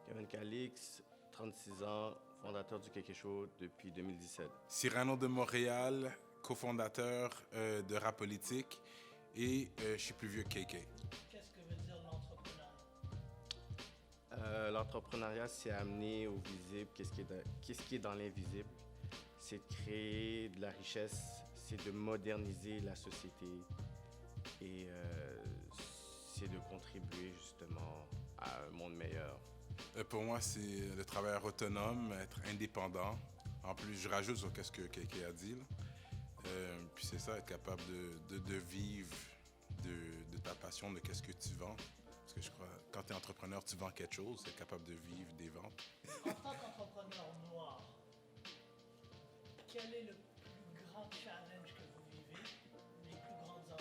Kevin Calix, 36 ans, fondateur du Kéké Show depuis 2017. Cyrano de Montréal, cofondateur de Rap Politique et je suis plus vieux que KK. Qu'est-ce que veut dire l'entrepreneuriat? L'entrepreneuriat, c'est amener au visible qu'est-ce qui est dans l'invisible. C'est de créer de la richesse, c'est de moderniser la société et c'est de contribuer justement à un monde meilleur. Pour moi, c'est le travailleur autonome, être indépendant. En plus, je rajoute sur ce que KK a dit. Puis c'est ça, être capable de vivre de ta passion, de qu'est-ce que tu vends. Parce que je crois, quand tu es entrepreneur, tu vends quelque chose, être capable de vivre des ventes. En tant qu'entrepreneur noir, quel est le plus grand challenge que vous vivez, les plus grandes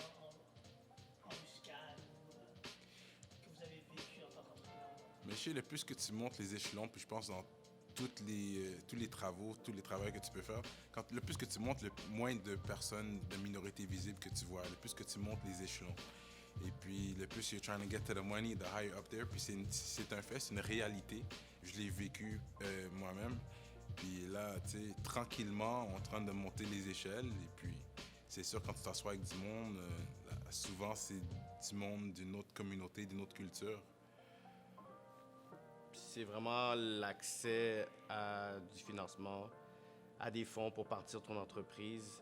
embuscades que vous avez vécues en tant qu'entrepreneur noir? Mais je sais, le plus que tu montes les échelons, puis je pense dans tous les travaux que tu peux faire, le plus que tu montes, le moins de personnes, de minorités visibles que tu vois, le plus que tu montes les échelons. Et puis, le plus you're trying to get to the money, the higher up there. Puis c'est un fait, c'est une réalité. Je l'ai vécu moi-même. Puis là, tu sais, tranquillement, en train de monter les échelles. Et puis, c'est sûr, quand tu t'assois avec du monde, souvent, c'est du monde d'une autre communauté, d'une autre culture. C'est vraiment l'accès à du financement, à des fonds pour partir ton entreprise.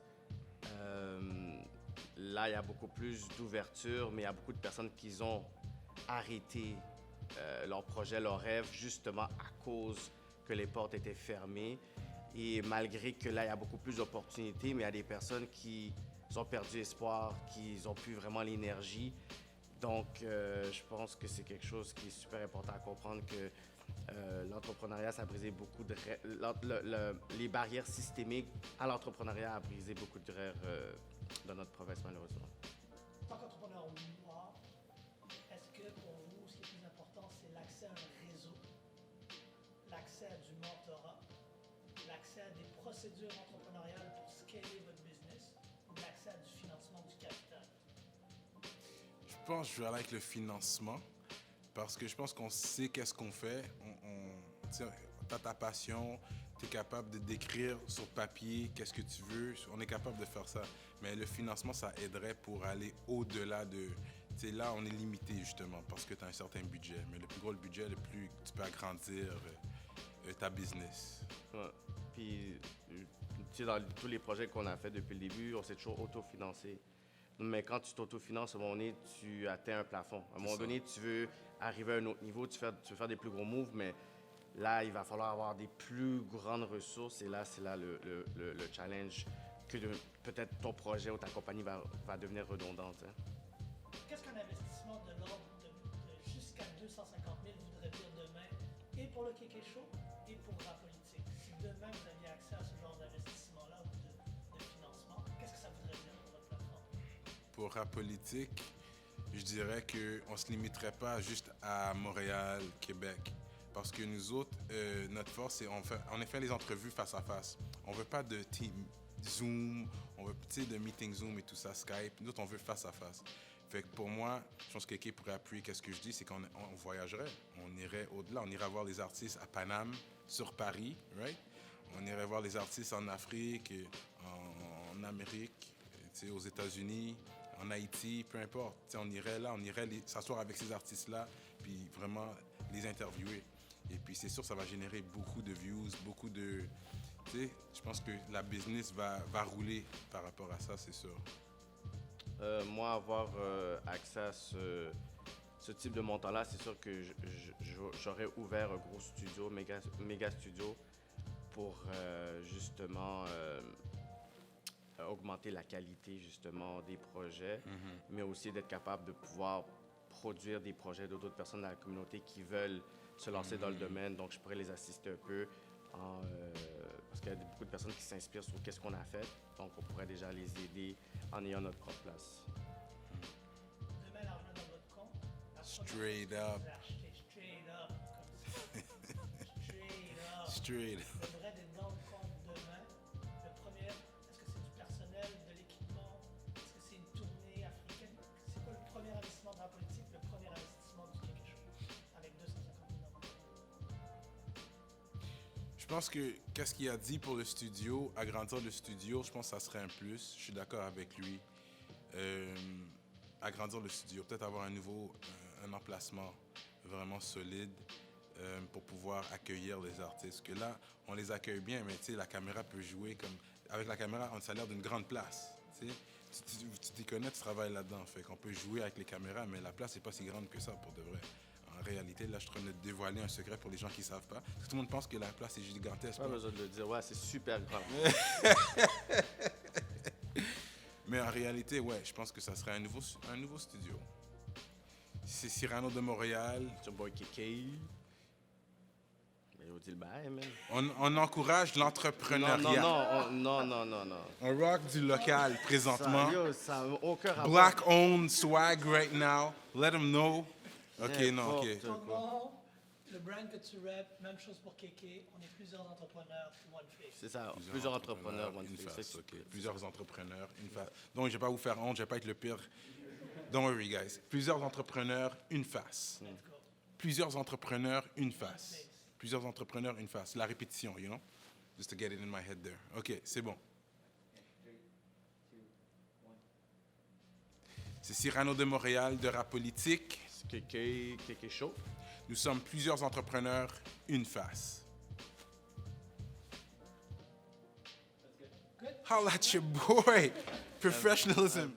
Là, il y a beaucoup plus d'ouverture, mais il y a beaucoup de personnes qui ont arrêté leur projet, leur rêve, justement à cause que les portes étaient fermées. Et malgré que là, il y a beaucoup plus d'opportunités, mais il y a des personnes qui ont perdu espoir, qui n'ont plus vraiment l'énergie. Donc, je pense que c'est quelque chose qui est super important à comprendre que l'entrepreneuriat, ça a brisé beaucoup de... les barrières systémiques à l'entrepreneuriat a brisé beaucoup de rêves dans notre province, malheureusement. En tant qu'entrepreneur noir, est-ce que pour vous, ce qui est plus important, c'est l'accès à un réseau, l'accès à du mentorat, l'accès à des procédures entrepreneuriales pour scaler votre business ou l'accès à du financement du capital? Je pense que je vais aller avec le financement parce que je pense qu'on sait qu'est-ce qu'on fait. Tu as ta passion, tu es capable de décrire sur papier qu'est-ce que tu veux. On est capable de faire ça. Mais le financement, ça aiderait pour aller au-delà de... Tu sais, là, on est limité justement parce que tu as un certain budget. Mais le plus gros le budget, le plus tu peux agrandir ta business. Ouais. Puis, tu sais, dans tous les projets qu'on a fait depuis le début, on s'est toujours autofinancé. Mais quand tu t'autofinances, à un moment donné, tu atteins un plafond. À un moment donné, tu veux arriver à un autre niveau, tu veux faire des plus gros moves, mais là, il va falloir avoir des plus grandes ressources. Et là, c'est là le challenge que peut-être ton projet ou ta compagnie va devenir redondante. Hein. Qu'est-ce qu'un investissement de l'ordre de jusqu'à 250 000 voudrait dire demain, et pour le Kéké Show, et pour Rap Politique? Si demain, vous aviez accès à ce genre d'investissement-là ou de financement, qu'est-ce que ça voudrait dire pour votre plateforme? Pour Rap Politique, je dirais qu'on ne se limiterait pas juste à Montréal, Québec. Parce que nous autres, notre force, c'est on fait les entrevues face à face. On ne veut pas de team Zoom, on veut de meeting Zoom et tout ça, Skype. Nous autres, on veut face à face. Fait que pour moi, je pense que quelqu'un pourrait appuyer qu'est-ce que je dis, c'est qu'on voyagerait. On irait au-delà. On irait voir les artistes à Paname, sur Paris, right? On irait voir les artistes en Afrique, en Amérique, aux États-Unis, en Haïti, peu importe. T'sais, on irait là, on irait s'asseoir avec ces artistes-là, puis vraiment les interviewer. Et puis c'est sûr, ça va générer beaucoup de views, beaucoup de... Tu sais, je pense que la business va rouler par rapport à ça, c'est sûr. Moi, avoir accès à ce type de montant-là, c'est sûr que j'aurais ouvert un gros studio, méga studio, pour justement augmenter la qualité justement des projets, mais aussi d'être capable de pouvoir produire des projets d'autres personnes dans la communauté qui veulent se lancer dans le domaine. Donc, je pourrais les assister un peu parce qu'il y a beaucoup de personnes qui s'inspirent sur qu'est-ce qu'on a fait. Donc, on pourrait déjà les aider en ayant notre propre place. Demain, l'argent dans votre compte. Straight up. Straight up. Straight up. Straight. Le vrai des dans le compte demain. Le premier, est-ce que c'est du personnel, de l'équipement? Est-ce que c'est une tournée africaine? C'est quoi le premier investissement dans la politique, le premier investissement du quelque chose avec 250 000 dans votre compte? Je pense que qu'est-ce qu'il a dit pour le studio, agrandir le studio, je pense que ça serait un plus. Je suis d'accord avec lui. Agrandir le studio, peut-être avoir un emplacement vraiment solide pour pouvoir accueillir les artistes. Que là, on les accueille bien, mais tu sais, la caméra peut jouer comme... Avec la caméra, ça a l'air d'une grande place. Tu t'y connais, tu travailles là-dedans. Fait qu'on peut jouer avec les caméras, mais la place n'est pas si grande que ça pour de vrai. En réalité, là, je suis en train de dévoiler un secret pour les gens qui ne savent pas. Parce que tout le monde pense que la place est gigantesque. Pas besoin de le dire. Ouais, c'est super grand. Mais en réalité, ouais, je pense que ça serait un nouveau studio. C'est Cyrano de Montréal. It's your boy KK. Mais on dit le bail, man. On encourage l'entrepreneuriat. Non. On rock du local présentement. Ça n'a aucun rapport. Black owned swag right now. Let them know. OK, non, OK. Ton nom, le brand que tu reps, même chose pour Kéké. On est plusieurs entrepreneurs, one face. C'est ça, plusieurs entrepreneurs, one une face. face. C'est OK. super. Plusieurs entrepreneurs, une face. Donc, je ne vais pas vous faire honte, je ne vais pas être le pire. Don't worry, guys. Plusieurs entrepreneurs, une face. Let's go. Plusieurs entrepreneurs, une face. Plusieurs entrepreneurs, une face. La répétition, you know? Just to get it in my head there. OK, c'est bon. C'est Cyrano de Montréal, de Rap Politique. KK Show. Nous sommes plusieurs entrepreneurs, une face. Holla at your boy. Professionalism.